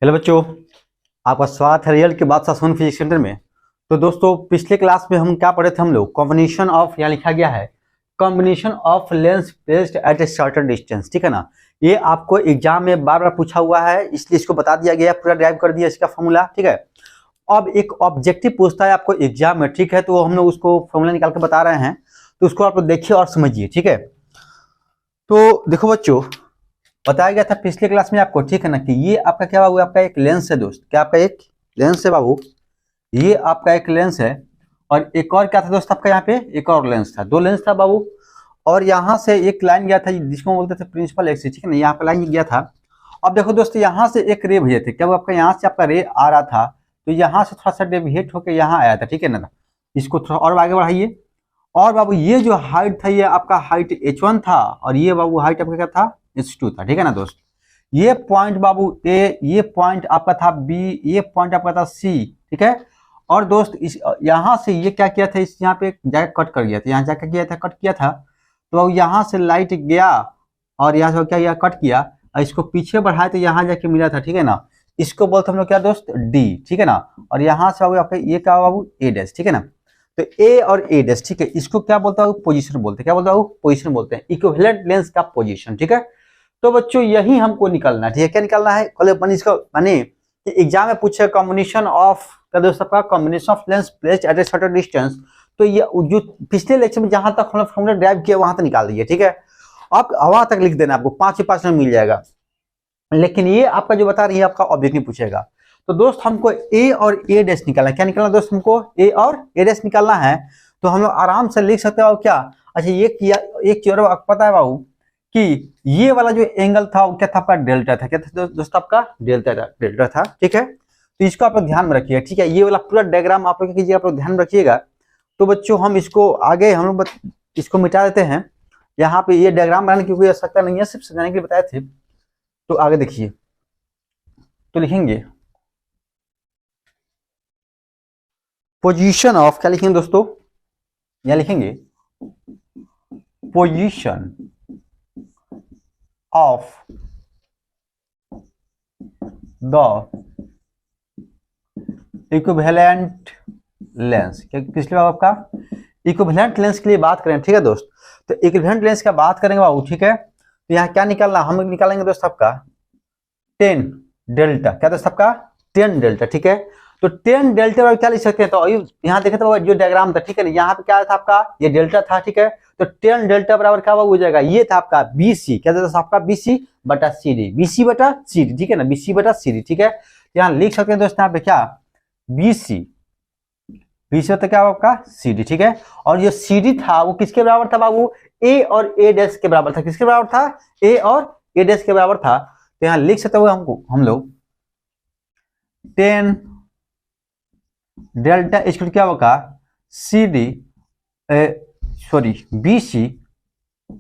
Hello बच्चों, आपका स्वागत है रियल के बादशाह सोन फिजिक्स सेंटर में। तो दोस्तों, पिछले क्लास में हम क्या पढ़े थे? हम लोग कॉम्बिनेशन ऑफ, यहाँ लिखा गया है combination of lens placed at a certain distance, ठीक है ना। ये आपको एग्जाम में बार बार पूछा हुआ है, इसलिए इसको बता दिया गया, पूरा ड्राइव कर दिया इसका फॉर्मूला, ठीक है। अब एक ऑब्जेक्टिव पूछता है आपको एग्जाम में, ठीक है, तो हम लोग उसको फॉर्मूला निकाल के बता रहे हैं, तो उसको आप लोग देखिए और समझिए, ठीक है। तो देखो बच्चों, बताया गया था पिछले क्लास में आपको, ठीक है ना, कि ये आपका क्या बाबू, आपका एक लेंस है दोस्त। क्या आपका एक लेंस है बाबू? ये आपका एक लेंस है, और एक और क्या था दोस्त आपका, यहाँ पे एक और लेंस था, दो लेंस था बाबू। और यहाँ से एक लाइन गया था जिसको बोलते थे प्रिंसिपल एक्सिस, ठीक है ना, यहाँ पे लाइन गया था। अब देखो दोस्त, यहाँ से एक रे भेजे थे, क्या वो आपका यहाँ से आपका रे आ रहा था, तो यहाँ से थोड़ा सा डेविएट होकर यहाँ आया था, ठीक है ना। इसको थोड़ा और आगे बढ़ाइए, और बाबू ये जो हाइट था, ये आपका हाइट h1 था, और ये बाबू हाइट आपका क्या था, h2 था, ठीक है ना दोस्त। ये पॉइंट बाबू A, ये पॉइंट आपका था B, ये पॉइंट आपका था C, ठीक है। और दोस्त इस यहाँ से ये क्या किया था, इस यहाँ पे जाकर कट कर गया था, यहाँ जाकर किया था, कट किया था। तो अब यहाँ से लाइट गया और यहाँ से क्या किया, कट किया, और इसको पीछे बढ़ाया तो यहाँ जाके मिला था, ठीक है ना। इसको बोलते हम लोग क्या दोस्त, D, ठीक है ना। और यहाँ से बाबू आपका ये क्या बाबू, A', ठीक है ना। तो ए और ए डैश, ठीक है, इसको क्या बोलता है, पोजीशन बोलते हैं। क्या बोलता है, पोजीशन बोलते हैं, इक्विवेलेंट लेंस का पोजीशन, ठीक है। तो बच्चों यही हमको निकालना है, ठीक है। क्या निकालना है, कल इसको माने एग्जाम में पूछे कॉम्बिनेशन ऑफ, क्या दोस्त आपका combination of lens placed at a certain distance. तो ये जो पिछले लेक्चर में जहां तक हम फॉर्मूला ड्राइव किया वहां तक निकाल दिए, ठीक है। आप वहां तक लिख देना, आपको 5 से 5 नंबर मिल जाएगा। लेकिन ये आपका जो बता रही है आपका ऑब्जेक्टिव पूछेगा। तो दोस्त हमको ए और ए डैश निकालना है। क्या निकालना दोस्त, हमको ए और ए डैश निकालना है। तो हम लोग आराम से लिख सकते हो क्या, अच्छा ये किया, एक चीज और पता है बाबू कि ये वाला जो एंगल था वो क्या था, आपका डेल्टा था। क्या था दोस्त, आपका डेल्टा था, ठीक है। तो इसको आप लोग ध्यान में रखिएगा, ठीक है। ये वाला पूरा डायग्राम आप लोग कीजिएगा, आप लोग ध्यान में रखिएगा। तो बच्चों हम इसको आगे हम लोग इसको मिटा देते हैं। यहाँ पे ये डायग्राम बनाने की कोई आवश्यकता नहीं है, सिर्फ समझाने के लिए बताए थे। तो आगे देखिए, तो लिखेंगे पोजीशन ऑफ, क्या लिखेंगे दोस्तों, यहां लिखेंगे position of the equivalent lens. पिछले बार आपका इक्विवेलेंट लेंस के लिए बात करें, ठीक है दोस्त। तो इक्विवेलेंट लेंस का बात करेंगे बाबू, ठीक है। तो यहाँ क्या निकालना, हम निकालेंगे दोस्त आपका 10 डेल्टा। क्या दोस्त आपका 10 डेल्टा, ठीक है। तो 10 डेल्टा पर क्या लिख सकते हैं, तो यहाँ देखे तो जो डायग्राम था, ठीक है ना, यहाँ पे क्या था आपका, ये डेल्टा था, ठीक है। तो 10 डेल्टा बराबर क्या हो जाएगा, ये था आपका BC। क्या था आपका BC बटा CD, BC बटा CD, ठीक है ना, BC बटा CD, ठीक है। यहाँ लिख सकते हैं दोस्त, यहाँ पे क्या BC होता क्या आपका CD, ठीक है। और जो CD था वो किसके बराबर था बाबू, A और A डैश के बराबर था। किसके बराबर था, A और A डैश के बराबर था। तो यहाँ लिख सकते हुए हमको हम लोग 10 डेल्टा इक्वल क्या होगा, CD सॉरी BC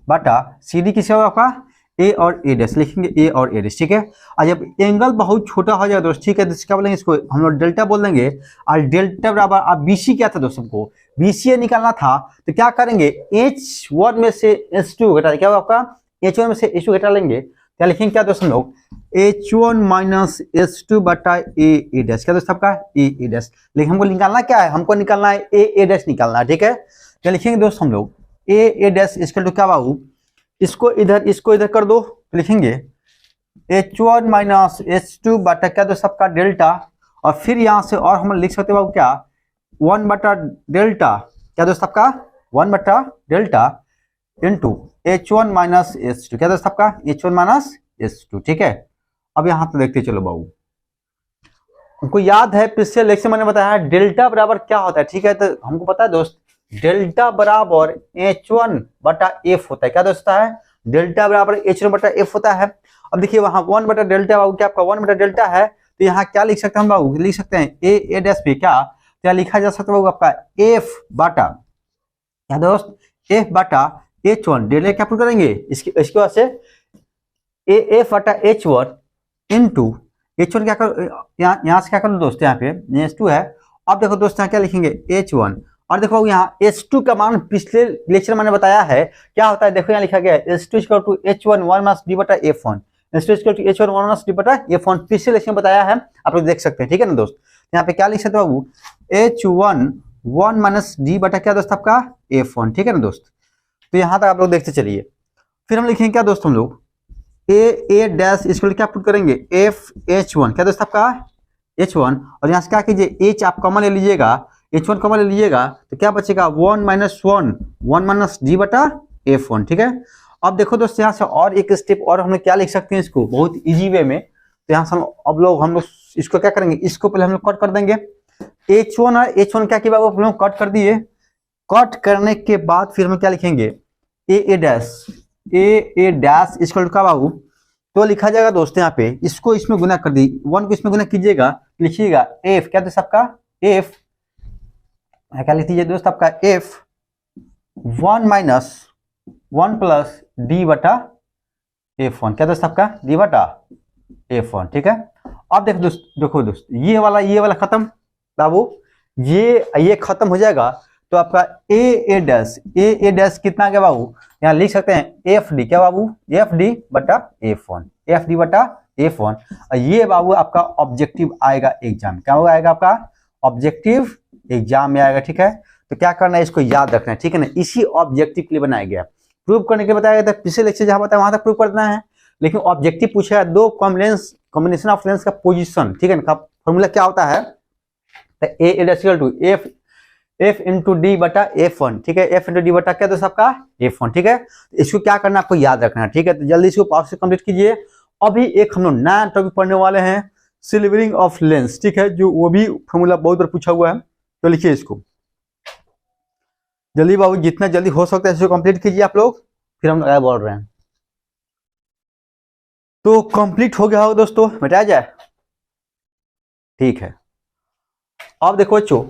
बटा CD किसका होगा आपका, A और A डैश, लिखेंगे A और A डैश, ठीक है। और जब एंगल बहुत छोटा हो जाएगा दोस्त, ठीक है, तो क्या बोलेंगे, इसको हम लोग डेल्टा बोल देंगे। और डेल्टा बराबर, अब BC क्या था दोस्त, हमको BC निकालना था। तो क्या करेंगे, H1 में से H2 घटा, क्या होगा आपका H1 में से H2 घटा लेंगे। क्या लिखेंगे, क्या दोस्त हम लोग H1 माइनस H2 बटा A डैश। क्या दोस्त आपका A डैश। लेकिन हमको निकालना क्या है, हमको निकालना है A डैश निकालना है, ठीक है। क्या लिखेंगे दोस्त हम लोग A डैश इक्वल टू क्या बाबू, इसको इधर कर दो, तो लिखेंगे H1 माइनस H2 बटा क्या दोस्त आपका डेल्टा। और फिर यहाँ से और हम लिख सकते बाबू क्या 1 बटा डेल्टा, क्या दोस्त आपका 1 बटा delta into H1 minus H2। क्या दोस्त आपका H1 माइनस H2, ठीक है। अब यहाँ पे देखते चलो बाबू, हमको याद है पिछले लेक्चर मैंने बताया डेल्टा बराबर क्या होता है, ठीक है। तो हमको पता है दोस्त, डेल्टा बराबर H1 बटा F होता है। क्या दोस्त है, डेल्टा बराबर H1 बटा F होता है। अब देखिए वहां 1 बटा डेल्टा बाबू, क्या आपका 1 बटा डेल्टा है। तो यहाँ क्या लिख सकते हैं हम बाबू, लिख सकते हैं A डैश पे क्या लिखा जा सकता है बाबू, आपका F बटा, क्या दोस्त F बटा H1 डेल्टा क्या प्रूव करेंगे, इसके बाद से F बटा H1 इंटू H1 क्या कर, यहाँ से क्या करो दोस्त, यहाँ पे H2 है। अब देखो दोस्त यहाँ क्या लिखेंगे H1, और देखो यहाँ H2 का मान पिछले लेक्चर मैंने बताया है क्या होता है। देखो यहाँ लिखा गया है H2 equal to H1 1 minus D बटा F1। H1 डी बटा F1 पिछले लेक्चर में बताया है, आप लोग देख सकते हैं, ठीक है ना दोस्त। यहाँ पे क्या लिख सकते हो बाबू, H1 माइनस डी बटा क्या दोस्त आपका F1, ठीक है ना दोस्त। तो यहाँ तक आप लोग देखते चलिए। फिर हम लिखेंगे क्या दोस्त, हम लोग ए डैश इसको क्या पुट करेंगे FH1 क्या दोस्त आपका H1, और यहाँ से क्या कीजिए H आप कॉमन ले लीजिएगा, H1 कॉमन ले लीजिएगा तो क्या बचेगा 1 माइनस डी बटा F1, ठीक है। अब देखो दोस्त यहाँ से और एक स्टेप और हम लोग क्या लिख सकते हैं इसको बहुत इजी वे में। तो यहाँ से हम लोग इसको क्या करेंगे, इसको पहले हम लोग कट कर देंगे। H1 और H1 क्या किया हम लोग कट कर दिए। कट करने के बाद फिर हम क्या लिखेंगे ए डैश इसको क्या बाबू, तो लिखा जाएगा दोस्त यहाँ पे, इसको इसमें गुना कर दी, 1 को इसमें गुना कीजिएगा, लिखिएगा F क्या दोस्त आपका F क्या लिख दीजिए दोस्त आपका F1 माइनस 1 प्लस डी बटा F1 क्या दोस्त आपका डी बटा F1, ठीक है। अब देखो दोस्त ये वाला खत्म बाबू, ये खत्म हो जाएगा तो आपका ए डैश कितना क्या बाबू, यहाँ लिख सकते हैं FD क्या बाबू FD बटा F1 और ये बाबू आपका ऑब्जेक्टिव आएगा एग्जाम, क्या होगा आएगा आपका ऑब्जेक्टिव एग्जाम में आएगा, ठीक है। तो क्या करना है इसको याद रखना है, ठीक है ना, इसी ऑब्जेक्टिव के लिए बनाया गया। प्रूव करने के बताया गया था, पिछले लेक्चर जहां बताया वहां तक प्रूव करना है, लेकिन ऑब्जेक्टिव पूछा है दो कॉम्बिनेशन ऑफ लेंस का पोजीशन, ठीक है ना, फॉर्मूला क्या होता है A dash two F into D बटा F1, ठीक है, F इंटू डी बटा क्या दोस्त आपका F1, ठीक है। इसको क्या करना आपको याद रखना है, ठीक है। तो जल्दी इसको पावर से कंप्लीट कीजिए। अभी एक हम लोग नया टॉपिक पढ़ने वाले हैं सिल्वरिंग ऑफ लेंस, ठीक है, जो वो भी फॉर्मूला बहुत बार पूछा हुआ है। तो लिखिए इसको जल्दी बाबू, जितना जल्दी हो सकता है इसको कंप्लीट कीजिए आप लोग, फिर हम आगे बढ़ रहे हैं। तो कंप्लीट हो गया होगा दोस्तों, मिटाया जाए, ठीक है। अब देखो बच्चों,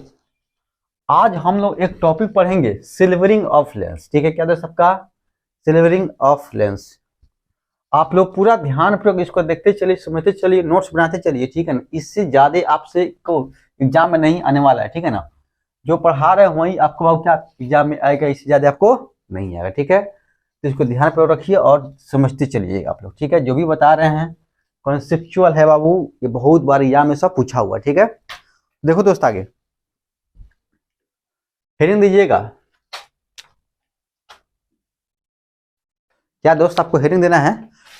आज हम लोग एक टॉपिक पढ़ेंगे सिल्वरिंग ऑफ लेंस, ठीक है, क्या दोस्त आपका सिल्वरिंग ऑफ लेंस। आप लोग पूरा ध्यान पूर्वक इसको देखते चलिए, समझते चलिए, नोट्स बनाते चलिए, ठीक है ना। इससे ज्यादा आपसे को एग्जाम में नहीं आने वाला है, ठीक है ना। जो पढ़ा रहे हैं वही आपको बाबू क्या एग्जाम में आएगा, इससे ज्यादा आपको नहीं आएगा, ठीक है। तो इसको ध्यान पर रखिए और समझते चलिए आप लोग, ठीक है। जो भी बता रहे हैं कॉन्सेप्चुअल है बाबू, ये बहुत बार एग्जाम में सब पूछा हुआ, ठीक है। देखो दोस्त आगे हेडिंग दीजिएगा, क्या दोस्त आपको हेडिंग देना है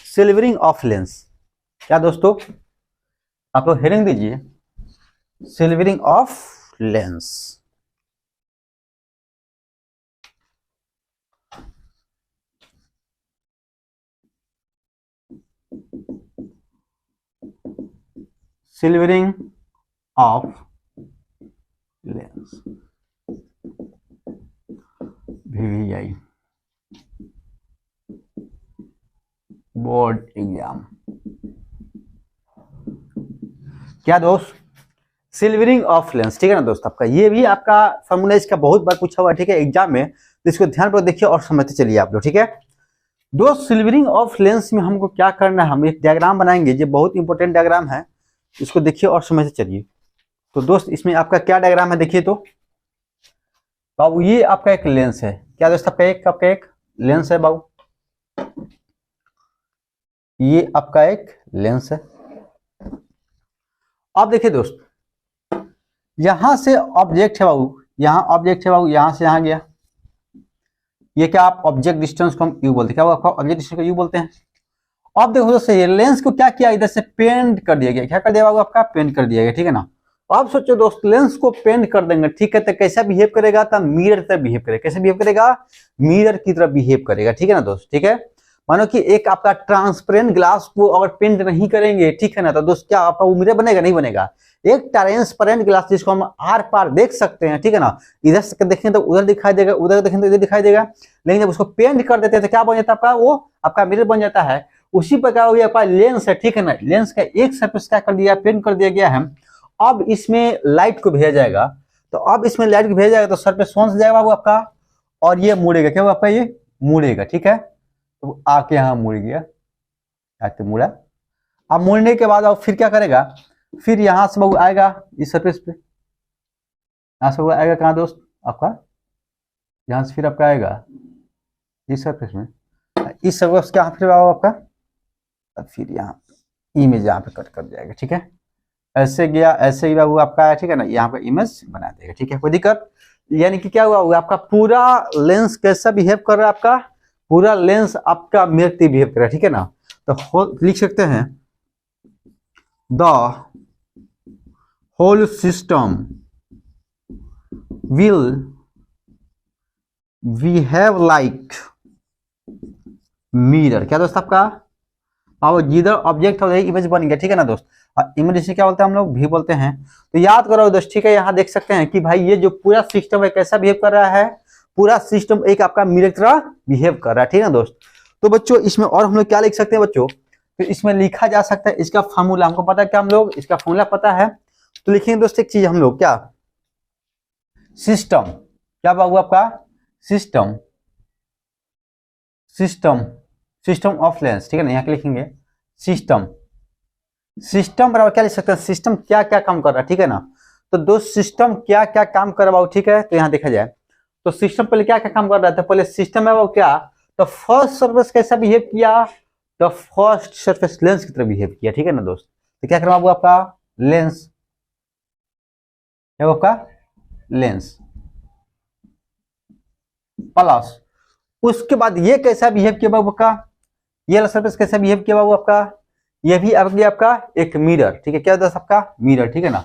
सिल्वरिंग ऑफ लेंस, क्या दोस्तों आप लोग हेडिंग दीजिए silvering of lens. Silvering of lens VVI board exam, क्या दोस्त सिल्वरिंग ऑफ लेंस, ठीक है ना दोस्त आपका, ये भी आपका फॉर्मूला इसका बहुत बार पूछा हुआ है, ठीक है, एग्जाम में। तो इसको ध्यान पर देखिए और समझते चलिए आप लोग, ठीक है। दोस्त सिल्वरिंग ऑफ लेंस में हमको क्या करना है, हम एक डायग्राम बनाएंगे, ये बहुत इंपॉर्टेंट डायग्राम है, इसको देखिए और समझते चलिए। तो दोस्त इसमें आपका क्या डायग्राम है देखिए, तो बाबू ये आपका एक लेंस है, क्या दोस्त आपका एक लेंस है बाबू, ये आपका एक लेंस है। अब देखिए दोस्त यहां से ऑब्जेक्ट है बाबू, यहां ऑब्जेक्ट है बाबू, यहां से यहां गया, ये क्या आप ऑब्जेक्ट डिस्टेंस को हम यू बोलते हैं, क्या आपका ऑब्जेक्ट डिस्टेंस को यू बोलते हैं। अब देखो दोस्तों ये लेंस को क्या किया, इधर से पेंट कर दिया गया, क्या कर दिया बाबू आपका पेंट कर दिया गया, ठीक है ना। अब सोचो दोस्त लेंस को पेंट कर देंगे, ठीक है, तो कैसा बिहेव करेगा, तो मिरर की तरह बिहेव करेगा, कैसे बिहेव करेगा मिरर की तरह बिहेव करेगा, ठीक है ना दोस्त, ठीक है। मानो कि एक आपका ट्रांसपेरेंट ग्लास को अगर पेंट नहीं करेंगे, ठीक है ना, तो दोस्त क्या आपका वो मिरर बनेगा, नहीं बनेगा। एक ट्रांसपेरेंट ग्लास जिसको हम आर पार देख सकते हैं, ठीक है ना, इधर से देखेंगे तो उधर दिखाई देगा, उधर देखेंगे तो इधर दिखाई देगा, लेकिन जब उसको पेंट कर देते हैं तो क्या बन जाता है आपका, वो आपका मिरर बन जाता है। उसी प्रकार वो आपका लेंस है, ठीक है ना, लेंस का एक सरफेस क्या कर दिया, पेंट कर दिया गया है। अब इसमें लाइट को भेजा जाएगा, तो अब इसमें लाइट को भेजा जाएगा तो सरफेस कौन सा जाएगा बाबू आपका, और ये मुड़ेगा, क्या आपका ये मुड़ेगा, ठीक है। तो आके यहाँ मुड़ गया, आके मुड़ा। अब मुड़ने के बाद अब फिर क्या करेगा, फिर यहाँ से बाबू आएगा इस सरफेस पे, यहाँ से आएगा कहाँ दोस्त आपका, यहाँ से फिर आपका आएगा इस सरफेस में, इस सरफेस क्या फिर आपका और फिर यहाँ इमेज यहाँ पे कट कर जाएगा, ठीक है। ऐसे गया, ऐसे ही बाबू आपका है, ठीक है ना, यहाँ पे इमेज बना देगा, ठीक है, कोई दिक्कत। यानी कि क्या हुआ, आपका पूरा लेंस कैसा बिहेव कर रहा है, आपका पूरा लेंस आपका मिरर की बिहेव कर रहा है, ठीक है ना। तो लिख सकते हैं the whole system will behave like mirror. क्या दोस्त आपका, और जिधर ऑब्जेक्ट हो इमेज बन गया, ठीक है ना दोस्त। इमेज से क्या बोलते हैं हम लोग, भी बोलते हैं। तो याद करो दोस्त, ठीक है, यहाँ देख सकते हैं कि भाई ये जो पूरा सिस्टम है कैसा बिहेव कर रहा है, पूरा सिस्टम एक आपका मिरर की तरह बिहेव कर रहा है, ठीक है ना दोस्त। तो बच्चों इसमें और हम लोग क्या लिख सकते हैं बच्चों, तो इसमें लिखा जा सकता है इसका फॉर्मूला, हमको पता है क्या, हम लोग इसका फॉर्मूला पता है। तो लिखेंगे दोस्त एक चीज हम लोग, क्या सिस्टम, क्या बाबू आपका system, system system of lens, ठीक है ना, यहाँ के लिखेंगे सिस्टम। सिस्टम बराबर क्या लिख सकते हैं, सिस्टम क्या क्या काम कर रहा है, ठीक है ना। तो दोस्त सिस्टम क्या क्या काम कर रहा है, ठीक है। तो यहाँ देखा जाए तो सिस्टम पहले क्या क्या काम कर रहा था, पहले सिस्टम है वो क्या, तो फर्स्ट सरफेस कैसा बिहेव किया, तो फर्स्ट सरफेस लेंस की तरह बिहेव किया, ठीक है ना दोस्त। तो क्या करना आपका लेंस, क्या आपका लेंस प्लस, उसके बाद ये कैसा बिहेव किया बाबू आपका, ये वाला सरफेस कैसा बिहेव किया बाबू आपका, ये भी आ गया आपका एक मिरर, ठीक है, क्या दोस्त आपका मिरर, ठीक है ना,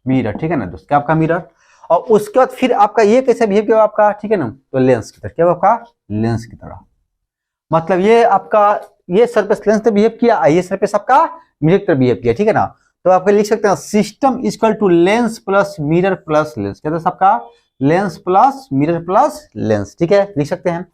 मिरर, ठीक है ना दोस्त, क्या आपका मिरर। और उसके बाद फिर आपका ये कैसे बिहेव किया आपका, ठीक है ना, तो लेंस की तरह, क्या आपका लेंस की तरह। मतलब ये आपका ये सरफेस लेंस से बिहेव किया, ये सरफेस आपका मिरर की तरह बिहेव किया, ठीक है ना। तो आप लिख सकते हैं system equal to lens plus mirror plus lens, क्या दोस्त आपका lens plus mirror plus lens, ठीक है, लिख सकते हैं।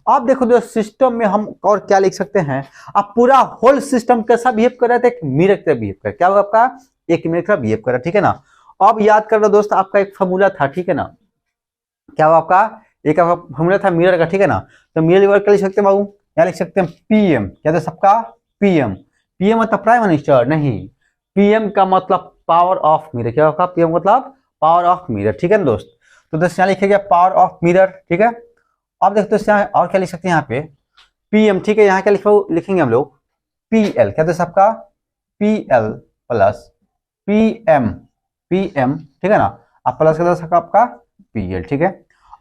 अब देखो दोस्त सिस्टम में हम और क्या लिख सकते हैं, अब पूरा होल सिस्टम कैसा बिहेव कर रहा था, एक मिरर की तरह बिहेव कर, क्या होगा आपका एक मिरर की तरह बिहेव कर रहा, ठीक है ना। अब याद कर लो दोस्त, आपका एक फॉर्मूला था, ठीक है ना, क्या हुआ आपका एक फॉर्मूला था मिरर का, ठीक है ना। तो मिरर क्या लिख सकते हैं बाबू, क्या लिख सकते हैं पीएम, क्या दोस्त आपका पीएम, पीएम मतलब प्राइम मिनिस्टर नहीं, पीएम का मतलब पावर ऑफ मिरर, क्या होगा पीएम मतलब पावर ऑफ मिरर, ठीक है ना दोस्त। तो दोस्त यहाँ लिखेगा पावर ऑफ मिरर, ठीक है। अब देखते हैं और क्या लिख सकते हैं यहाँ पे पीएम, ठीक है, यहाँ क्या लिखेंगे हम लोग पीएल, क्या दोस्त आपका पीएल प्लस पीएम, पीएम, ठीक है ना, अब प्लस का दोस्त आपका पीएल, ठीक है।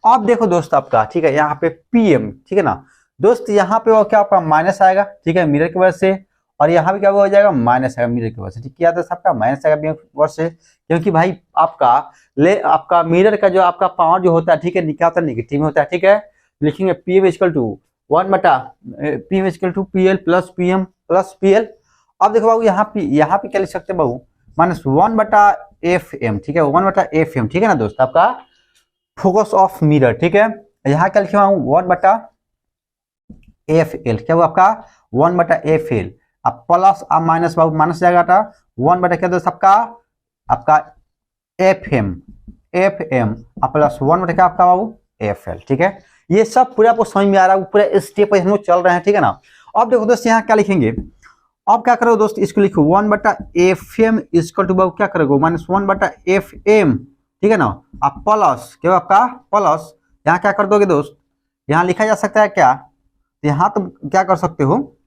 अब देखो दोस्त आपका, ठीक है, यहाँ पे पीएम, ठीक है ना दोस्त, यहाँ पे वो क्या आपका माइनस आएगा, ठीक है, मिरर की वजह से, और यहाँ पे क्या हो जाएगा माइनस आएगा मिरर की वजह से, ठीक है दोस्त आपका माइनस आएगा वजह से, क्योंकि भाई आपका मिरर का जो आपका पावर जो होता है, ठीक है, निकालता नेगेटिव में होता है, ठीक है। लिखेंगे पीएम इक्वल टू 1/पीएम equal to PL plus PM plus PL. अब देखो बाबू यहाँ पे क्या लिख सकते हैं बाबू -1/FM, ठीक है, 1/FM, ठीक है ना दोस्त आपका फोकस ऑफ मिरर, ठीक है। यहाँ क्या लिखे 1/FL, क्या हुआ आपका 1/FL, अब प्लस अब माइनस बाबू माइनस जाएगा था 1/ क्या दोस्त आपका FM अब प्लस 1/ क्या आपका बाबू FL, ठीक है। ये सब पूरा आपको समझ में आ रहा है, पूरा स्टेप हम लोग चल रहे हैं, ठीक है ना। अब देखो दोस्त यहाँ क्या लिखेंगे, अब क्या करो दोस्त इसको लिखो 1/FM इक्वल टू क्या करोगे -1/FM, ठीक है ना, अब प्लस क्या आपका प्लस, यहाँ क्या कर दोगे दोस्त, यहाँ लिखा जा सकता है क्या, यहाँ तो क्या कर सकते हो,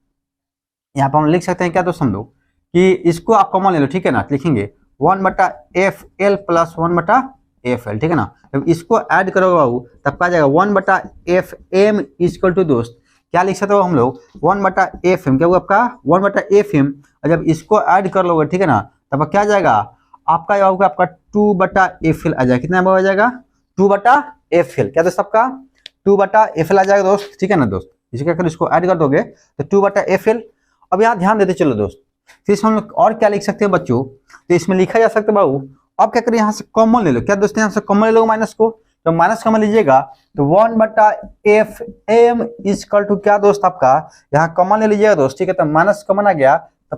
यहाँ पर हम लिख सकते हैं क्या दोस्त हम लोग कि इसको आप कॉमन ले लो, ठीक है ना, लिखेंगे 1/FL प्लस 1/FL, ठीक है ना। जब इसको ऐड करोगे बाबू तब क्या जाएगा 1/FM इक्वल टू दोस्त क्या लिख सकते हो हम लोग 1/FM, क्या हुआ आपका 1/FM, और जब इसको ऐड कर लोगे, ठीक है ना, तब क्या जाएगा आपका 2/FL आ जाएगा, कितना आ जाएगा 2/FL, क्या दोस्त आपका 2/FL आ जाएगा दोस्त, ठीक है ना दोस्त। इसे क्या कर इसको ऐड कर दोगे तो 2/FL। अब यहाँ ध्यान देते चलो दोस्त, फिर हम लोग और क्या लिख सकते हैं बच्चों, तो इसमें लिखा जा सकता है बाबू, अब क्या करें यहाँ से कॉमन ले लो, क्या दोस्तों यहाँ से कॉमन ले लो माइनस को, तो माइनस कॉमन लीजिएगा तो 1/FM इक्वल टू क्या दोस्त आपका यहाँ कॉमन ले लीजिएगा दोस्त, ठीक है, तो माइनस कॉमन आ गया तो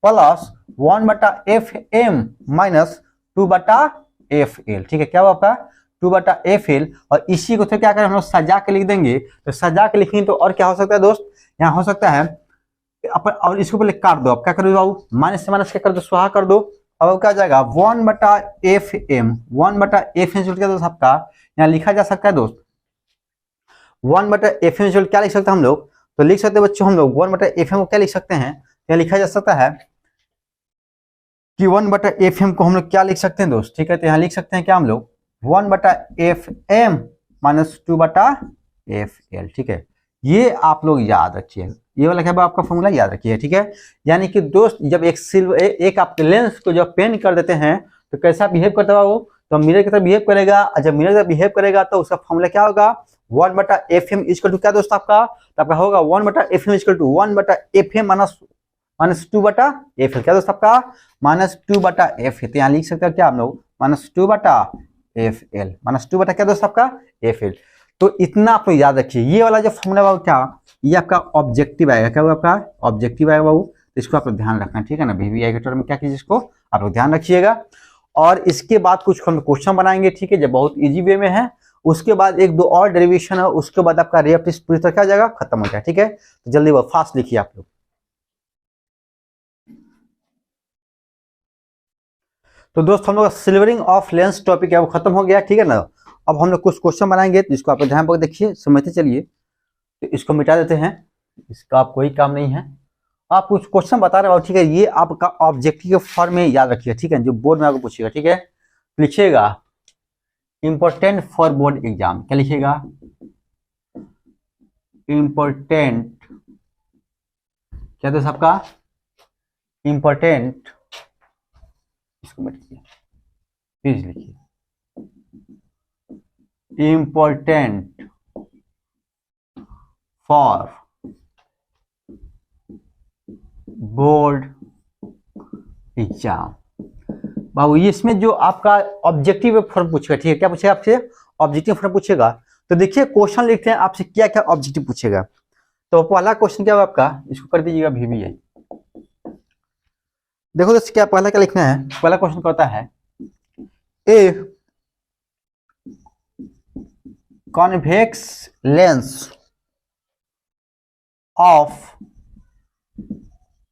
प्लस 1/FM माइनस 2/FL, ठीक है, क्या हुआ आपका 2/FL। और इसी को तो क्या करें हम लोग सजा के लिख देंगे, तो सजा के लिखेंगे तो और क्या हो सकता है दोस्त, यहाँ हो सकता है और इसको पहले काट दो, अब क्या करो बाबू माइनस से माइनस क्या कर दो स्वाहा कर दो, अब क्या जाएगा 1/FM क्या दोस्त आपका यहाँ लिखा जा सकता है दोस्त 1/FM क्या लिख सकते हैं हम लोग, तो लिख सकते हैं बच्चों हम लोग 1/FM को क्या लिख सकते हैं, क्या लिखा जा सकता है कि 1/FM को हम लोग क्या लिख सकते हैं दोस्त, ठीक है। तो यहाँ लिख सकते हैं क्या हम लोग 1/FM माइनस 2/FL, ठीक है। ये आप लोग याद रखिए, ये वाला क्या आपका फॉर्मूला याद रखिए, ठीक है। यानी कि दोस्त जब एक आप लेंस को जब पेन कर देते हैं तो कैसा बिहेव करता है वो, तो मिरर की तरह बिहेव करेगा, और जब मिरर की तरह बिहेव करेगा तो उसका फॉर्मूला क्या होगा 1/FM इक्वल टू क्या दोस्त आपका, तो आपका होगा 1/FM equal to 1/FM minus 2/FL, क्या दोस्त आपका -2/FL। तो यहाँ लिख सकते हैं क्या हम लोग -2/FL, -2 क्या दोस्त आपका FL। तो इतना आप लोग याद रखिए, ये वाला जो फॉर्मूला बाबू क्या, ये आपका ऑब्जेक्टिव आएगा, क्या हुआ आपका ऑब्जेक्टिव आएगा बाबू, तो इसको आप लोग ध्यान रखना, ठीक है ना। VBI के टर्म में क्या कीजिए, इसको आप लोग ध्यान रखिएगा। और इसके बाद कुछ हम क्वेश्चन बनाएंगे, ठीक है, जो बहुत इजी वे में है। उसके बाद एक दो और डेरिवेशन है, उसके बाद आपका रिएक्टिव पूरी तरह क्या हो जाएगा, खत्म हो जाएगा, ठीक है। तो जल्दी वो फास्ट लिखिए आप लोग। तो दोस्त हम लोग सिल्वरिंग ऑफ लेंस टॉपिक है वो खत्म हो गया, ठीक है ना। अब हम लोग कुछ क्वेश्चन बनाएंगे, जिसको आप ध्यान पर देखिए, समझते चलिए। तो इसको मिटा देते हैं, इसका आप कोई काम नहीं है। आप कुछ क्वेश्चन बता रहे हो, ठीक है, ये आपका ऑब्जेक्टिव फॉर्म में याद रखिए, ठीक है, जो बोर्ड में आपको पूछेगा, ठीक है। लिखिएगा इंपॉर्टेंट फॉर बोर्ड एग्जाम, क्या लिखिएगा इंपॉर्टेंट, क्या दोस्त आपका इंपॉर्टेंट, इसको मिटाइए प्लीज, लिखिए इंपॉर्टेंट फॉर बोर्ड एग्जाम। बाबू ये इसमें जो आपका ऑब्जेक्टिव फॉर्म पूछेगा, ठीक है, क्या पूछेगा आपसे ऑब्जेक्टिव फॉर्म पूछेगा। तो देखिए क्वेश्चन लिखते हैं आपसे क्या क्या ऑब्जेक्टिव पूछेगा। तो पहला क्वेश्चन क्या होगा आपका, इसको कर दीजिएगा VBI। देखो दोस्तों क्या पहला क्या लिखना है, पहला क्वेश्चन कहता है a convex lens of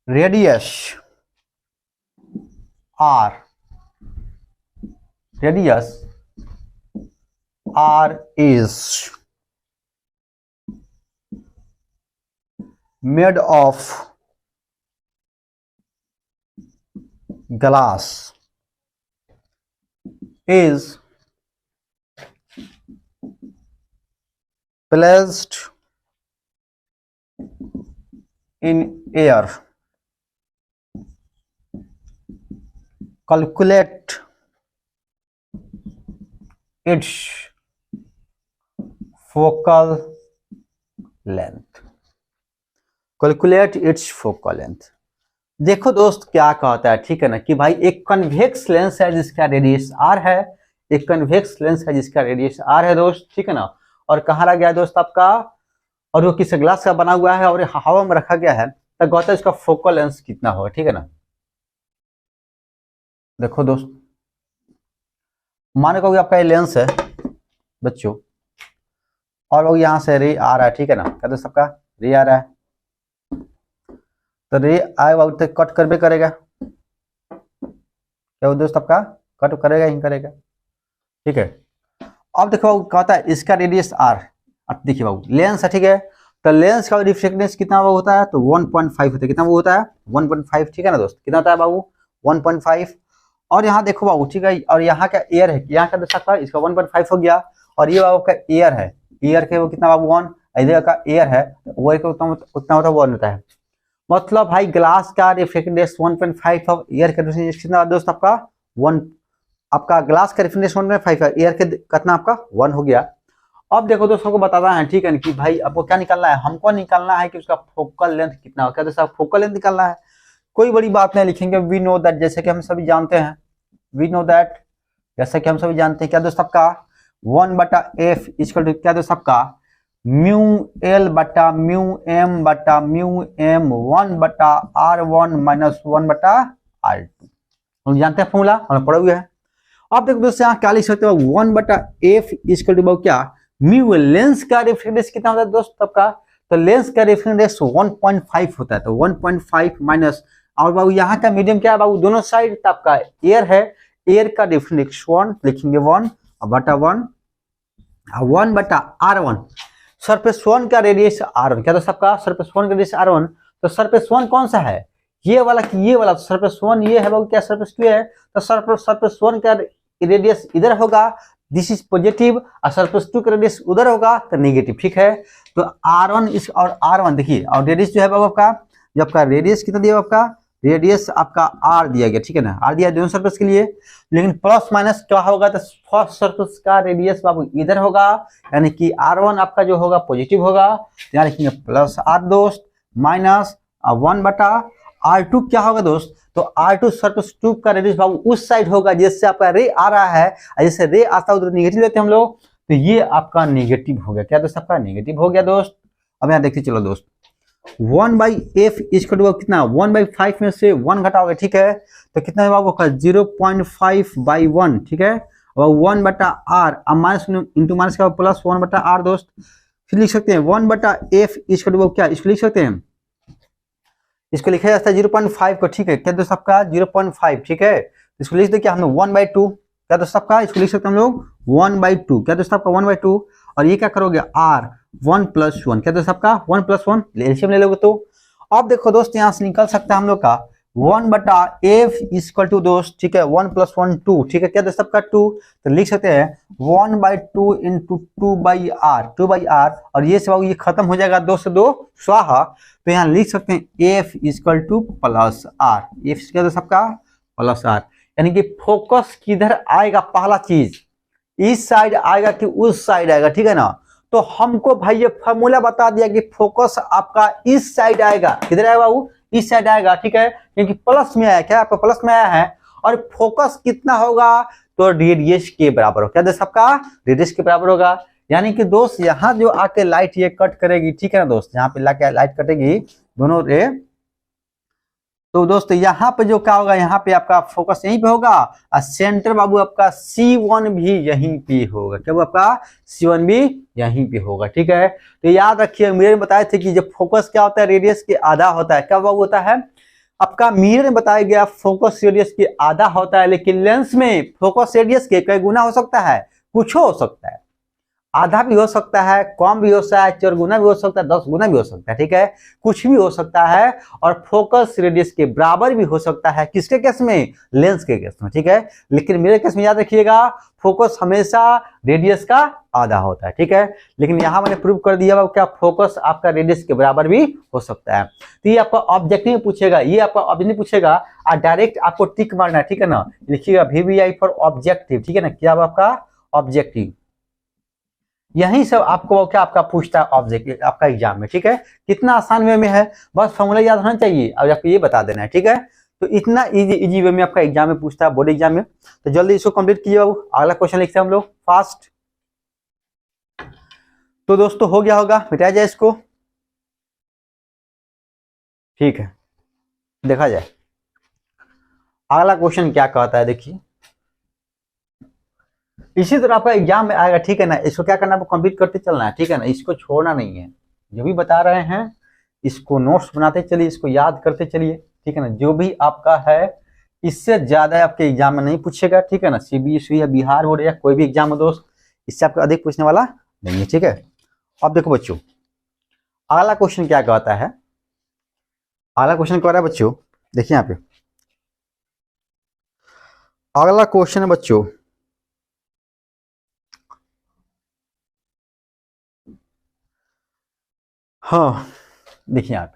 radius R is made of glass is placed in air. Calculate its focal length. Calculate its focal length. देखो दोस्त क्या कहता है, ठीक है ना, कि भाई एक कन्वेक्स लेंस है जिसका रेडियस R है, एक कन्वेक्स लेंस है जिसका रेडियस R है दोस्त, ठीक है ना। और कहाँ रखा गया है दोस्त आपका, और वो किस ग्लास का बना हुआ है और हवा में रखा गया है, तो कहता है इसका फोकल लेंथ कितना होगा, ठीक है ना। देखो दोस्त माने को आपका ये लेंस है बच्चों, और वो यहाँ से रे आ रहा है, ठीक है ना, कहते सबका रे आ रहा है, तो रे आए वक्त तो कट करबे करेगा, क्या वो दोस्त आपका कट करेगा ही करेगा, ठीक है। अब देखो कहता है इसका रेडियस R, अब देखिए बाबू लेंस है, ठीक है, तो लेंस का रिफ्लेक्टिवनेस कितना वो होता है, तो 1.5 होता है, कितना वो होता है 1.5, ठीक है ना दोस्त, कितना होता है बाबू 1.5। और यहाँ देखो बाबू, ठीक है, और यहाँ का एयर है, यहाँ का दोस्त आपका इसका 1.5 हो गया, और ये बाबू का एयर है, एयर के वो कितना बाबू 1, इधर का एयर है वो उतना होता है 1 होता है। मतलब भाई ग्लास का रिफ्लेक्टिवनेस 1.5 और एयर का कितना दोस्त आपका 1, आपका ग्लास का रिफ्लेक्टिवनेस 1.5 है, एयर के कितना आपका 1 हो गया। अब देखो दोस्तों को बताना है, ठीक है, कि भाई आपको क्या निकालना है, हमको निकालना है कि उसका फोकल लेंथ कितना हो, क्या दोस्तों फोकल लेंथ निकालना है, कोई बड़ी बात नहीं, लिखेंगे वी नो दैट, जैसे कि हम सभी जानते हैं, वी नो दैट, जैसा कि हम सभी जानते हैं, क्या दोस्त आपका 1/f इक्वल टू क्या दोस्त आपका म्यू एल बटा mu M 1/r1 minus 1/r2, हम जानते हैं फॉर्मूला, हमने पढ़ा हुआ है। अब देखो दोस्तों यहाँ क्या लिख सकते हो 1/f इक्वल टू क्या म्यू, लेंस का रिफ्लेक्टिवनेस कितना होता है दोस्त आपका, तो लेंस का रिफ्लेक्टिवनेस 1.5 होता है, तो 1.5 माइनस, और बाबू यहाँ का मीडियम क्या है बाबू, दोनों साइड आपका एयर है, एयर का रिफ्लेक्टिवनेस 1 लिखेंगे 1/1 1/r1, सरफेस वन का रेडियस r1, क्या दोस्त आपका सरफेस वन का रेडियस r1। तो सरफेस वन कौन सा है, ये वाला कि ये वाला, तो सरफेस वन ये है बाबू, क्या सरफेस टू है, तो सरफेस वन का रेडियस इधर होगा, दिस इज पॉजिटिव, और सरफेस टू का रेडियस उधर होगा तो नेगेटिव, ठीक है। तो r1 इस और r1 देखिए, और रेडियस जो है बाबू आपका, जो आपका रेडियस कितना दिया आपका, रेडियस आपका r दिया गया, ठीक है ना, r दिया दोनों सरफेस के लिए। लेकिन प्लस माइनस क्या होगा, तो फर्स्ट सरफेस का रेडियस बाबू इधर होगा, यानी कि r1 आपका जो होगा पॉजिटिव होगा, यानी कि प्लस r दोस्त, माइनस 1/r2 क्या होगा दोस्त, तो r2 सरफेस टू का रेडियस बाबू उस साइड होगा जिससे आपका रे आ रहा है, जैसे रे आता है उधर नेगेटिव लेते हैं हम लोग, तो ये आपका नेगेटिव हो गया, क्या दोस्त आपका नेगेटिव हो गया दोस्त। अब यहाँ देखते चलो दोस्त, 1/f इक्वल कितना 1/5 में से 1 घटाओगे, ठीक है, तो कितना है बाबू का 0.5/1, ठीक है, और 1/r, अब माइनस इंटू माइनस का प्लस 1/r दोस्त। फिर लिख सकते हैं 1/f इक्वल क्या, इसको लिख सकते हैं, इसको लिखा जाता है 0.5 को, ठीक है, क्या दोस्त आपका 0.5, ठीक है, इसको लिख दे हम 1/2, क्या दोस्त आपका इसको लिख सकते हैं हम लोग 1/2, क्या दोस्त आपका 1/2, और ये क्या करोगे r 1 + 1, क्या दोस्त आपका 1 + 1 एलसीएम ले लोगे। तो अब देखो दोस्त यहाँ से निकल सकता है हम लोग का 1/f इक्वल टू दोस्त, ठीक है, 1 + 1 2, ठीक है, क्या दोस्त आपका 2, तो लिख सकते हैं 1/2 × 2/r, और ये सब ये खत्म हो जाएगा, 2 से 2 स्वाहा, तो यहाँ लिख सकते हैं f equal two plus r, f क्या दोस्त आपका प्लस r, यानी कि फोकस किधर आएगा, पहला चीज इस साइड आएगा कि उस साइड आएगा, ठीक है ना। तो हमको भाई ये फॉर्मूला बता दिया कि फोकस आपका इस साइड आएगा, किधर आएगा बाबू, इस साइड आएगा, ठीक है, क्योंकि प्लस में आया, क्या आपका प्लस में आया है, और फोकस कितना होगा, तो रेडियस के बराबर होगा, क्या दोस्त आपका रेडियस के बराबर होगा, यानी कि दोस्त यहाँ जो आके लाइट ये कट करेगी, ठीक है ना दोस्त, यहाँ पे लाके लाइट कटेगी दोनों रे, तो दोस्तों यहाँ पे जो क्या होगा, यहाँ पे आपका फोकस यहीं पे होगा, और सेंटर बाबू आपका C1 भी यहीं पे होगा, क्या वो आपका C1 भी यहीं पे होगा, ठीक है। तो याद रखिए, मेरे बताए थे कि जब फोकस क्या होता है, रेडियस के आधा होता है, क्या बाबू होता है, आपका मिरर में बताया गया फोकस रेडियस के आधा होता है, लेकिन लेंस में फोकस रेडियस के कई गुना हो सकता है, कुछ हो सकता है, आधा भी हो सकता है, कम भी हो सकता है, 4 गुना भी हो सकता है, 10 गुना भी हो सकता है, ठीक है, कुछ भी हो सकता है, और फोकस रेडियस के बराबर भी हो सकता है, किसके केस में, लेंस के केस में, ठीक है। लेकिन मेरे केस में याद रखिएगा, फोकस हमेशा रेडियस का आधा होता है, ठीक है, लेकिन यहाँ मैंने प्रूव कर दिया क्या फोकस आपका रेडियस के बराबर भी हो सकता है। तो ये आपका ऑब्जेक्टिव पूछेगा, ये आपका ऑब्जेक्टिव पूछेगा, और डायरेक्ट आपको टिक मारना है, ठीक है ना, लिखिएगा VBI फॉर ऑब्जेक्टिव, ठीक है ना, क्या आपका ऑब्जेक्टिव, यही सब आपको क्या आपका पूछता है ऑब्जेक्ट आपका एग्जाम में, ठीक है, कितना आसान वे में है, बस फॉर्मूला याद होना चाहिए और आपको ये बता देना है, ठीक है। तो इतना इजी वे में आपका एग्जाम में पूछता है, बोर्ड एग्जाम में, तो जल्दी इसको कंप्लीट कीजिए बाबू। अगला क्वेश्चन लिखते हैं हम लोग फास्ट। तो दोस्तों हो गया होगा, मिटाया जाए इसको, ठीक है, देखा जाए अगला क्वेश्चन क्या कहता है, देखिए इसी तरह आपका एग्जाम में आएगा, ठीक है ना, इसको क्या करना है, कंप्लीट करते चलना है, ठीक है ना, इसको छोड़ना नहीं है, जो भी बता रहे हैं इसको नोट्स बनाते चलिए, इसको याद करते चलिए, ठीक है ना, जो भी आपका है इससे ज्यादा आपके एग्जाम में नहीं पूछेगा, ठीक है ना, CBSE या बिहार बोर्ड या कोई भी एग्जाम हो दोस्त, इससे आपको अधिक पूछने वाला नहीं है, ठीक है। अब देखो बच्चों अगला क्वेश्चन क्या कहता है, अगला क्वेश्चन कह रहा है बच्चों, देखिए यहाँ पे अगला क्वेश्चन है बच्चों, हाँ देखिए आप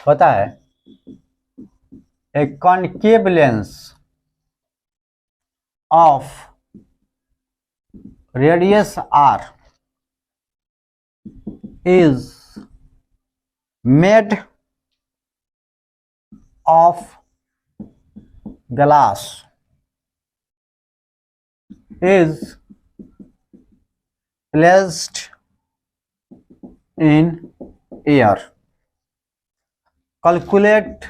पता है a concave lens of radius r is made of glass is placed in air. Calculate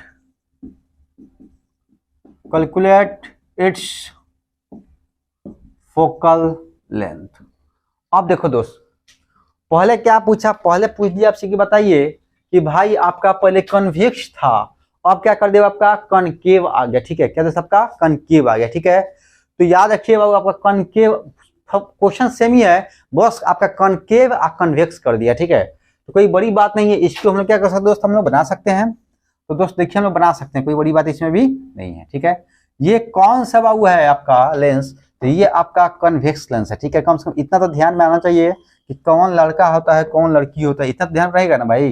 its focal length. अब देखो दोस्त, पहले क्या पूछा, पहले पूछ दिया आपसे कि बताइए कि भाई आपका पहले कन्वेक्स था, अब क्या कर दिया आपका कनकेव आ गया, ठीक है, क्या दोस्त आपका कनकेव आ गया, ठीक है। तो याद रखिए बाबू आपका कॉनकेव क्वेश्चन सेम ही है, बस आपका कॉनकेव कन्वेक्स कर दिया, ठीक है। तो कोई बड़ी बात नहीं है, इसको हम लोग क्या कर सकते हैं दोस्त, हम लोग बना सकते हैं। तो दोस्त देखिए हम लोग बना सकते हैं, कोई बड़ी बात इसमें भी नहीं है, ठीक है। ये कौन सा बाबू है आपका लेंस, तो ये आपका कन्वेक्स लेंस है, ठीक है। कम से कम इतना तो ध्यान में आना चाहिए कि कौन लड़का होता है कौन लड़की होता है, इतना तो ध्यान रहेगा ना भाई,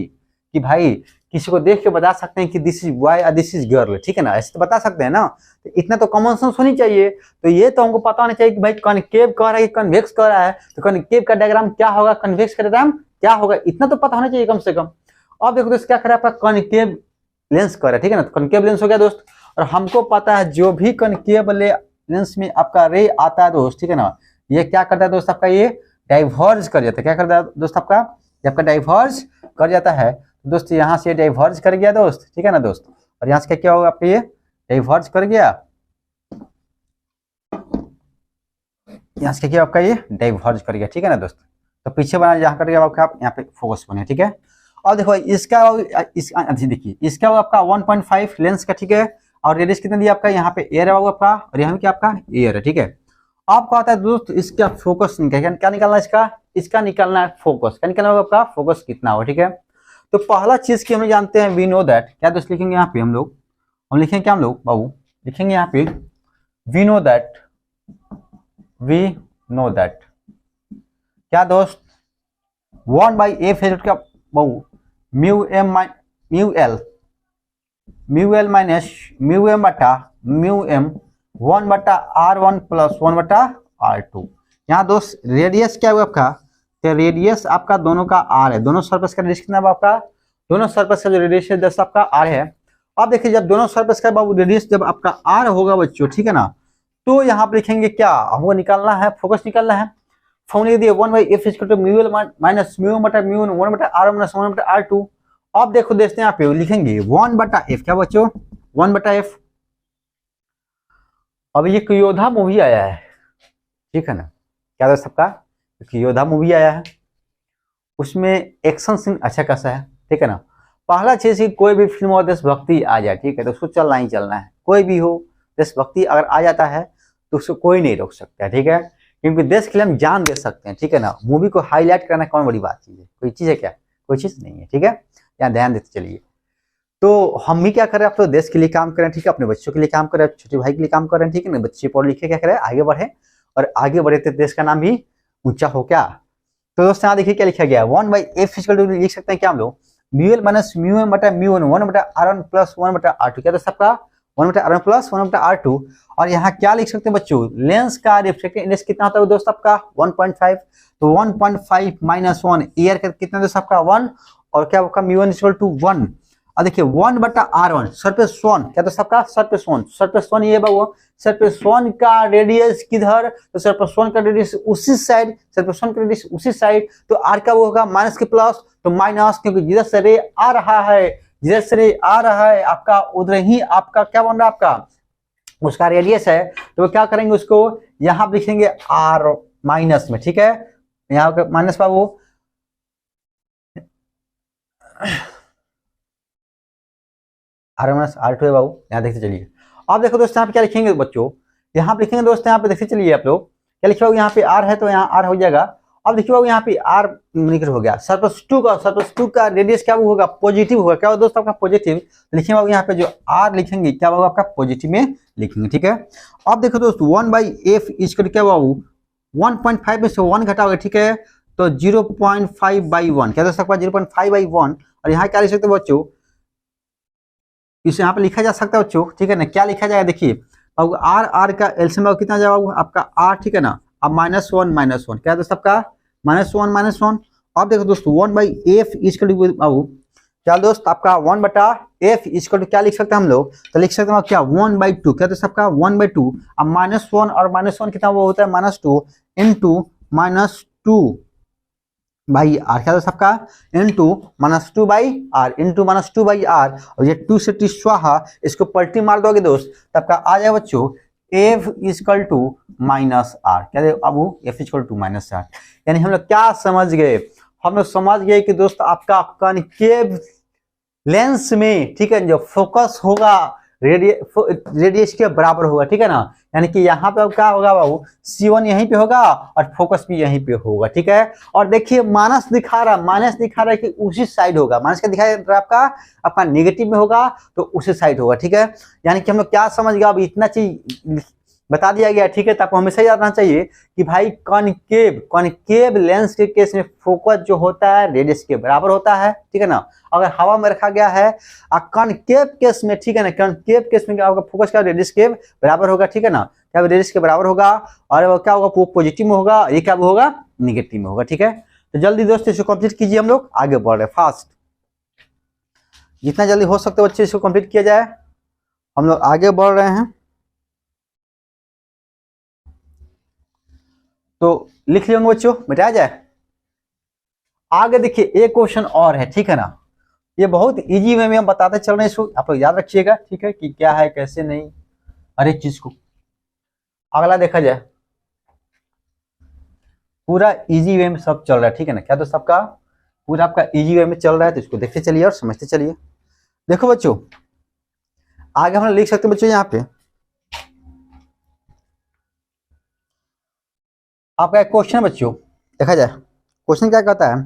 कि भाई किसी को देख के बता सकते हैं कि दिस इज बॉय और दिस इज गर्ल, ठीक है ना, ऐसे तो बता सकते हैं ना। तो इतना तो कॉमन सेंस होनी चाहिए। तो ये तो हमको पता होना चाहिए कि भाई कॉनकेव कह रहा है कि कन्वेक्स कह रहा है, तो कॉनकेव का डायग्राम क्या होगा, कन्वेक्स का डायग्राम क्या होगा, इतना तो पता होना चाहिए कम से कम। अब देखो दोस्त क्या कर रहा है आपका कॉनकेव लेंस कर रहा है, ठीक है ना। कॉनकेव लेंस हो गया दोस्त, और हमको पता है जो भी कॉनकेव लेंस में आपका रे आता है दोस्त, ठीक है ना, ये क्या करता है दोस्त आपका, ये डाइवर्ज कर जाता है। क्या करता है दोस्त आपका, जब आपका डाइवर्ज कर जाता है दोस्त, यहाँ से डाइवर्ज कर गया दोस्त, ठीक है ना दोस्त, और यहाँ से क्या होगा आपका, ये डाइवर्ज कर गया, यहाँ से क्या आपका, ये डाइवर्ज कर गया, ठीक है ना दोस्त। तो पीछे बना जहाँ कर गया आपका, यहाँ पे फोकस बने, ठीक है। और देखो इसका देखिए इसका आपका 1.5 लेंस का, ठीक है, और रेडियस कितना दिया आपका, यहाँ पे एयर है आपका, और यहाँ पे क्या आपका एयर है, ठीक है। आपको आता है दोस्त इसका फोकस क्या निकालना है, इसका निकालना है फोकस, क्या निकालना होगा आपका, फोकस कितना होगा, ठीक है। तो पहला चीज की हम जानते हैं, वी नो दैट, क्या दोस्त लिखेंगे यहाँ पे हम लिखेंगे क्या हम लोग बाबू, लिखेंगे यहाँ पे वी नो दैट क्या दोस्त 1/f है क्या बाबू, mu L minus mu M बटा mu M 1/r1 plus 1/r2। यहाँ दोस्त रेडियस क्या हुआ आपका, तो रेडियस आपका दोनों का r है, दोनों सरफेस का रेडियस कितना है आपका, दोनों सरफेस का जो रेडियस है दोस्त आपका r है। अब देखिए जब दोनों सरफेस का बाबू रेडियस जब आपका r होगा बच्चों, ठीक है ना, तो यहाँ पे लिखेंगे क्या, हमको निकालना है फोकस निकालना है। फॉर्मूला दिए 1/f = mu L minus mu M बटा म्यू 1/r1 माइनस 1/r2। अब देखो दोस्त यहाँ पे लिखेंगे 1/f, क्या बच्चों 1/f। अब ये योद्धा मूवी आया है, ठीक है ना, क्या दोस्त आपका योद्धा मूवी आया है, उसमें एक्शन सीन अच्छा खासा है, ठीक है ना। पहला चीज की कोई भी फिल्म और देशभक्ति आ जाए, ठीक है, तो उसको चलना ही चलना है, कोई भी हो देशभक्ति अगर आ जाता है तो उसको कोई नहीं रोक सकता है, ठीक है, क्योंकि देश के लिए हम जान दे सकते हैं, ठीक है ना। मूवी को हाईलाइट करना कौन बड़ी बात चीज है, कोई चीज है क्या, कोई चीज नहीं है, ठीक है, यहाँ ध्यान देते चलिए। तो हम भी क्या करें, आप तो देश के लिए काम करें, ठीक है, अपने बच्चों के लिए काम करें, छोटे भाई के लिए काम करें, ठीक है ना, बच्चे पढ़ लिखे क्या करें आगे बढ़े, और आगे बढ़े तो देश का नाम भी ऊंचा हो क्या। तो दोस्तों यहाँ देखिए क्या लिखा गया, 1/f लिख सकते हैं क्या हम लोग, mu L minus mu M बटा म्यू 1/r1 प्लस 1/r2, क्या दोस्त आपका 1/r1 प्लस 1/r2। और यहाँ क्या लिख सकते हैं बच्चों, लेंस का रिफ्रैक्टिव इंडेक्स कितना होता है दोस्त आपका 1.5, तो 1.5 माइनस 1 एयर का कितना दोस्त आपका 1, और क्या आपका म्यू 1 और देखिए 1/r1 सरफेस 1, क्या दोस्त आपका सरफेस 1 ये बाबू सरफेस 1 का रेडियस किधर, तो सरफेस 1 का रेडियस उसी साइड, सरफेस 1 का रेडियस उसी साइड, तो r का वो होगा माइनस के प्लस, तो माइनस, क्योंकि जिधर से रे आ रहा है, जिधर से रे आ रहा है आपका उधर ही आपका क्या बन रहा है आपका उसका रेडियस है। तो क्या करेंगे उसको यहाँ पे लिखेंगे r माइनस में, ठीक है, यहाँ माइनस बाबू r माइनस r2 है बाबू, यहाँ देखते चलिए। अब देखो दोस्तों यहाँ पे क्या लिखेंगे बच्चों, यहाँ पे लिखेंगे दोस्तों, यहाँ पे देखते चलिए आप लोग क्या लिखे हो, यहाँ पे r है तो यहाँ r हो जाएगा। अब देखिए बाबू यहाँ पे r निकल हो गया, सरफेस 2 का रेडियस क्या होगा पॉजिटिव होगा, क्या दोस्तों आपका पॉजिटिव, लिखेंगे बाबू यहाँ पे जो r लिखेंगे क्या होगा आपका पॉजिटिव में लिखेंगे, ठीक है। अब देखो दोस्तों 1/f इसको क्या बाबू 1.5 में से 1 घटाओगे, ठीक है, तो 0.5/1, क्या दोस्तों आपका 0.5/1। और यहाँ क्या लिख सकते हो बच्चों, इसे यहाँ पे लिखा जा सकता है बच्चों, ठीक है ना, क्या लिखा जाएगा देखिए अब r का एलसीएम कितना जाएगा आपका r, ठीक है ना, अब -1 क्या दोस्तों आपका -1। अब देखो दोस्तों 1/f बाबू क्या दोस्त आपका 1/f क्या लिख सकते हैं हम लोग, तो लिख सकते हैं क्या 1/2, क्या दोस्तों आपका 1/2। अब -1 और -1 कितना वो होता है -2 इंटू -2 बाई आर, क्या दोस्तों आपका इंटू -2/r इंटू -2/r, और ये 2 से 2 स्वाहा, इसको पलटी मार दोगे दोस्त तब का आ जाए बच्चों f -r, क्या दे अब f -r। यानी हम लोग क्या समझ गए, हम लोग समझ गए कि दोस्त आपका कॉनकेव लेंस में, ठीक है, जो फोकस होगा रेडियस के बराबर होगा, ठीक है ना। यानी कि यहाँ पे क्या होगा बाबू, C1 यहीं पे होगा और फोकस भी यहीं पे होगा, ठीक है। और देखिए माइनस दिखा रहा है कि उसी साइड होगा, माइनस का दिखाई दे रहा है आपका नेगेटिव में होगा तो उसी साइड होगा, ठीक है। यानी कि हम लोग क्या समझ गए, अब इतना चीज बता दिया गया, ठीक है। तो आपको हमेशा याद रखना चाहिए कि भाई कॉनकेव लेंस के केस में फोकस जो होता है रेडियस के बराबर होता है, ठीक है ना। अगर हवा में रखा गया है कॉनकेव केस में, ठीक है ना, कॉनकेव केस में क्या होगा, फोकस का रेडियस के बराबर होगा, ठीक है ना। क्या रेडियस के बराबर होगा और वो क्या होगा, वो पॉजिटिव में होगा, ये क्या होगा, निगेटिव में होगा, ठीक है। तो जल्दी दोस्तों इसको कंप्लीट कीजिए, हम लोग आगे बढ़ रहे हैं फास्ट, जितना जल्दी हो सकता है बच्चे इसको कंप्लीट किया जाए, हम लोग आगे बढ़ रहे हैं। तो लिख लियो बच्चों, मिटाया जाए। आगे देखिए एक क्वेश्चन और है, ठीक है ना। ये बहुत इजी वे में हम बताते चल रहे हैं, इसको आप लोग याद रखिएगा, ठीक है, कि क्या है कैसे नहीं हर एक चीज को। अगला देखा जाए, पूरा इजी वे में सब चल रहा है, ठीक है ना। क्या तो सबका पूरा आपका इजी वे में चल रहा है, तो इसको देखते चलिए और समझते चलिए। देखो बच्चों आगे हम लिख सकते हैं बच्चों, यहाँ पे आपका एक क्वेश्चन है बच्चों, देखा जाए क्वेश्चन क्या कहता है।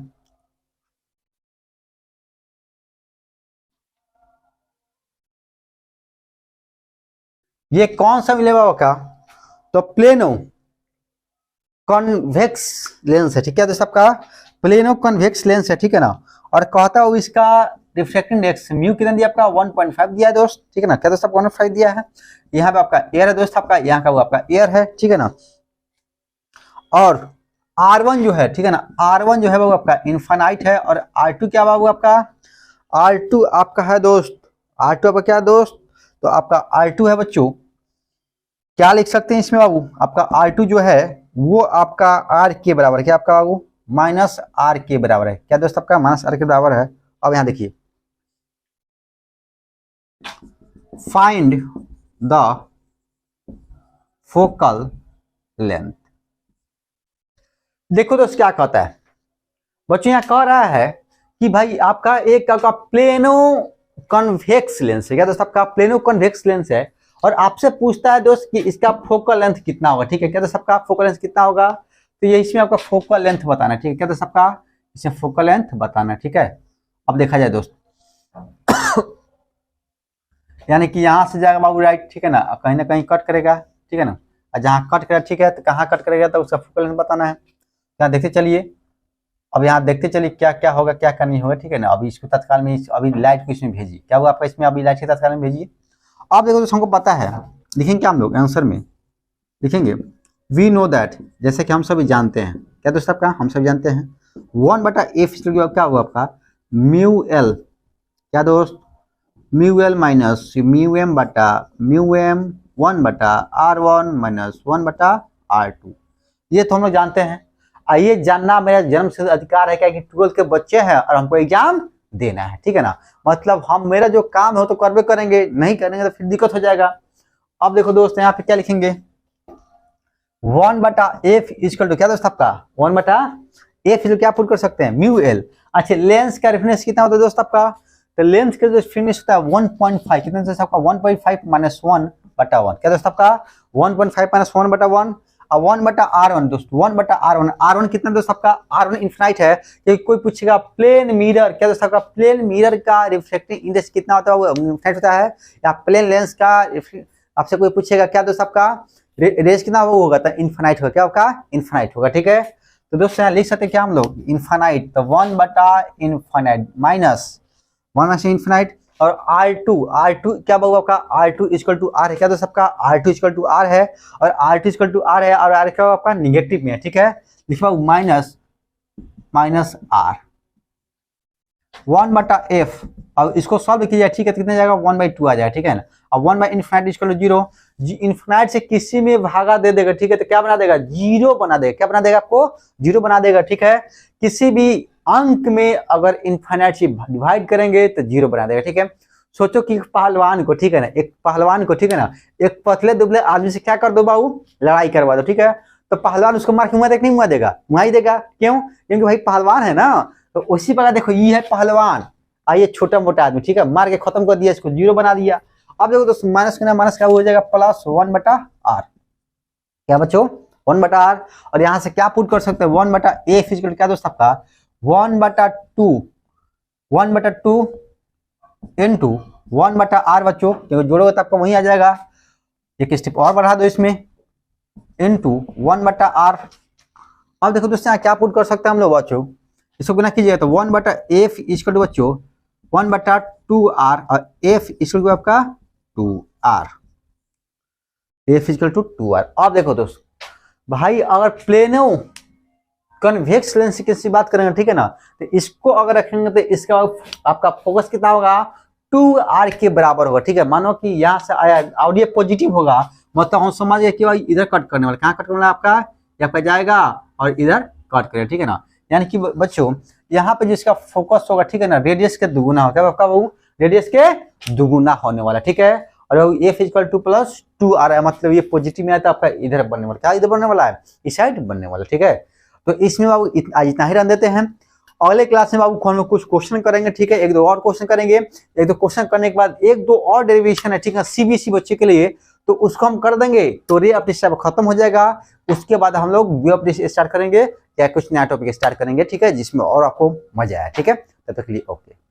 ये कौन सा मिलेगा का, तो प्लेनो कॉन्वेक्स लेंस है, ठीक है। तो सबका प्लेनो कॉन्वेक्स लेंस है, ठीक है ना। और कहता हूँ इसका रिफ्रैक्टिव इंडेक्स म्यू कितना दिया आपका, 1.5 दिया है दोस्त, ठीक है ना। क्या दोस्त आपका 1.5 दिया है। यहाँ पे आपका एयर है दोस्त, आपका यहाँ का वो आपका एयर है, ठीक है ना। और R1 जो है, ठीक है ना, R1 जो है वो आपका इनफाइनाइट है। और R2 क्या बाबू आपका, R2 आपका है दोस्त, R2 आपका क्या दोस्त, तो आपका R2 है बच्चों, क्या लिख सकते हैं इसमें बाबू, आपका R2 जो है वो आपका R के बराबर है, क्या आपका बाबू -R के बराबर है, क्या दोस्त आपका -R के बराबर है। अब यहां देखिए, फाइंड द फोकल लेंथ। देखो दोस्त क्या कहता है बच्चों, यहां कह रहा है कि भाई आपका एक आपका प्लेनो कॉन्वेक्स लेंस है, क्या दोस्त आपका प्लेनो कॉन्वेक्स लेंस है। और आपसे पूछता है दोस्त कि इसका फोकल लेंथ कितना होगा, ठीक है। क्या दोस्त आपका फोकल लेंथ कितना होगा, तो ये इसमें आपका फोकल लेंथ बताना है, ठीक है। क्या दोस्त आपका इसमें फोकल लेंथ बताना है, ठीक है। अब देखा जाए दोस्त यानी कि यहां से जाएगा बाबू राइट, ठीक है ना, कहीं कट करेगा, ठीक है ना। और जहां कट करेगा, ठीक है, तो कहाँ कट करेगा तो उसका फोकल लेंथ बताना है। यहाँ देखते चलिए, अब यहाँ देखते चलिए क्या क्या होगा, क्या करनी होगा, ठीक है ना। अभी इसको तत्काल में अभी लाइट को इसमें भेजिए, क्या हुआ आपका इसमें, अभी लाइट के तत्काल में भेजिए। आप देखो दोस्तों हमको पता है, लिखेंगे क्या हम लोग आंसर में लिखेंगे, वी नो दैट, जैसे कि हम सभी जानते हैं, क्या दोस्त आपका हम सभी जानते हैं 1/f क्या हुआ आपका म्यू एल, क्या दोस्त mu L minus mu M बटा mu M 1/r1 minus 1/r2, ये तो हम लोग जानते हैं। आइए जानना मेरा जन्म सिद्ध अधिकार है, क्या कि 12th के बच्चे हैं और हमको एग्जाम देना है, ठीक है ना। मतलब हम मेरा जो काम है तो करवे करेंगे, नहीं करेंगे तो फिर दिक्कत हो जाएगा। अब देखो दोस्त यहाँ पे क्या लिखेंगे, 1/f इक्वल टू क्या दोस्त आपका 1/f क्या पुट कर सकते हैं म्यू एल। अच्छा लेंस का रेफरेंस कितना होता है दोस्त आपका, तो लेंस का जो रेफरेंस होता है 1.5, कितना दोस्त आपका 1.5 माइनस 1/1, क्या दोस्त आपका 1.5 माइनस 1/1 और 1/r1 दोस्त 1/r1, R1 कितना दोस्त आपका R1 इनफाइनाइट है। क्योंकि कोई पूछेगा प्लेन मिरर, क्या दोस्त आपका प्लेन मिरर का रिफ्लेक्टिव इंडेक्स कितना होता है, वो इनफाइनाइट होता है। या प्लेन लेंस का आपसे कोई पूछेगा क्या दोस्त आपका रेज कितना वो होगा, तो इनफाइनाइट होगा, क्या होगा इनफाइनाइट होगा, ठीक है। तो दोस्तों यहाँ लिख सकते हैं क्या हम लोग इनफाइनाइट, तो 1/इनफाइनाइट माइनस 1 इनफाइनाइट। और R2 क्या होगा आपका R2 इक्वल टू R है, क्या दोस्त आपका R2 इक्वल टू R है। और R2 इक्वल टू R है और R क्या आपका निगेटिव में है, ठीक है। लिखा माइनस R 1/f। अब इसको सॉल्व किया, ठीक है, कितना जाएगा 1/2 आ जाएगा, ठीक है ना। अब 1/इनफाइनाइट इक्वल टू 0, इनफाइनाइट से किसी में भागा दे देगा, ठीक है, तो क्या बना देगा 0 बना देगा, क्या बना देगा आपको 0 बना देगा, ठीक है। किसी भी अंक में अगर इनफाइनाइट से डिवाइड करेंगे तो 0 बना देगा, ठीक है। सोचो कि पहलवान को, ठीक है ना, एक पहलवान को, ठीक है ना, एक पतले दुबले आदमी से क्या कर दो बाबू लड़ाई करवा दो, ठीक है। तो पहलवान उसको मार के मुआ देगा नहीं मुआ देगा, मुआ ही देगा, क्यों, क्योंकि भाई पहलवान है ना। तो उसी प्रकार देखो ये है पहलवान और ये छोटा मोटा आदमी, ठीक है, मार के खत्म कर दिया, इसको 0 बना दिया। अब देखो दोस्तों माइनस करना, माइनस क्या हो जाएगा प्लस 1/r, क्या बच्चों 1/r। और यहां से क्या पुट कर सकते हैं 1/a फिजिकल क्या दोस्त आपका 1/2 इंटू 1/r बच्चों, देखो जोड़ोगे तो आपका वही आ जाएगा। एक स्टेप और बढ़ा दो इसमें इंटू 1/r। अब देखो दोस्तों यहाँ क्या पुट कर सकते हैं हम लोग बच्चों, इसको गुना कीजिएगा तो 1/f इक्वल टू बच्चों 1/2r और f इक्वल टू आपका 2r, f equal to 2r। अब देखो दोस्तों भाई अगर प्लेनो कन्वेक्स लेंस की बात करेंगे ठीक है ना, तो इसको अगर रखेंगे तो इसका आपका फोकस कितना होगा 2r के बराबर होगा। ठीक है, मानो कि यहाँ से आया और ये पॉजिटिव होगा, मतलब हम समझ गए कि भाई इधर कट करने वाला, कहाँ कट करने वाला आपका यहाँ पे जाएगा और इधर कट करेगा। ठीक है ना, यानी कि बच्चों यहाँ पे जिसका फोकस होगा ठीक है ना रेडियस के दुगुना होगा, आपका वो रेडियस के दुगुना होने वाला। ठीक है, और ये फिजिकल 2 + 2 आ रहा है, मतलब ये पॉजिटिव में आता है आपका इधर बनने वाला, क्या इधर बनने वाला है इस साइड बनने वाला। ठीक है, तो इसमें बाबू इतना ही रन देते हैं। अगले क्लास में बाबू हम लोग कुछ क्वेश्चन करेंगे। ठीक है, एक दो और क्वेश्चन करेंगे, एक दो क्वेश्चन करने के बाद एक दो और डेरिवेशन है ठीक है सीबीएसई बच्चे के लिए, तो उसको हम कर देंगे तो रे अपने स्टेप खत्म हो जाएगा। उसके बाद हम लोग वे अपने स्टार्ट करेंगे या कुछ नया टॉपिक स्टार्ट करेंगे। ठीक है, जिसमें और आपको मजा आया। ठीक है, तब तक के लिए ओके।